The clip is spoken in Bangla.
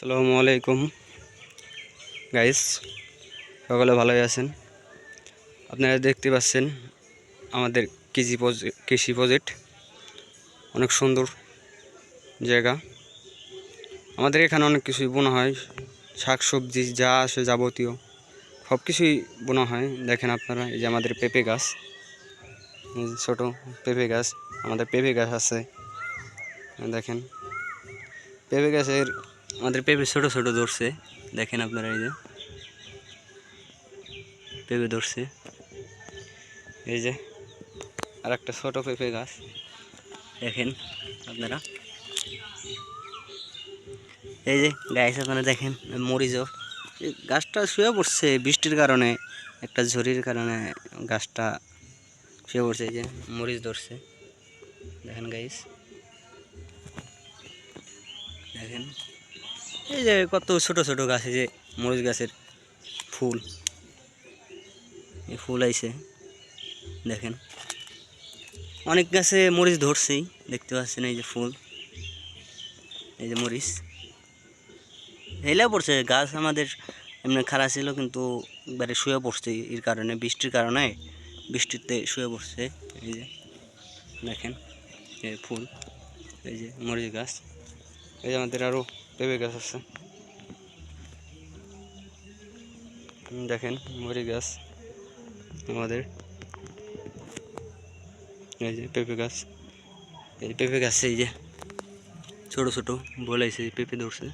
আসসালামু আলাইকুম গাইস, সকলে ভালোই আছেন। আপনারা দেখতে পাচ্ছেন আমাদের কৃষি প্রজেক্ট অনেক সুন্দর জায়গা। আমাদের এখানে অনেক কিছুই বোনা হয়, শাকসবজি যা আসে যাবতীয় সব কিছুই বোনা হয়। দেখেন আপনারা, এই যে আমাদের পেঁপে গাছ, ছোট পেঁপে গাছ, আমাদের পেঁপে গাছ আছে। দেখেন পেঁপে গাছের আমাদের পেঁপে ছোট ছোট ধরছে। দেখেন আপনারা, এই যে পেঁপে ধরছে, এই যে আর একটা ছোট পেঁপে গাছ দেখেন আপনারা। এই যে গাছ আপনারা দেখেন, মরিচও গাছটা শুয়ে পড়ছে বৃষ্টির কারণে, একটা ঝড়ির কারণে গাছটা শুয়ে পড়ছে। এই যে মরিচ ধরছে, দেখেন গাইস, দেখেন এই যে কত ছোট ছোট গাছ। এই যে মরিচ গাছের ফুল, এই ফুল আইছে দেখেন। অনেক গাছে মরিচ ধরছেই, দেখতে পাচ্ছেন এই যে ফুল, এই যে মরিচ হেলে পড়ছে। গাছ আমাদের এমনি খারাপ ছিল, কিন্তু একবারে শুয়ে পড়ছে এর কারণে, বৃষ্টির কারণে, বৃষ্টিতে শুয়ে পড়ছে। এই যে দেখেন এই ফুল, এই যে মরিচ গাছ, এই যে আমাদের আরও পেঁপে গাছ আছে। দেখেন মরিচ গাছ আমাদের, এই যে পেঁপে গাছ, এই পেঁপে গাছ, এই যে ছোটো ছোটো বলাইছে পেঁপে ধরছে।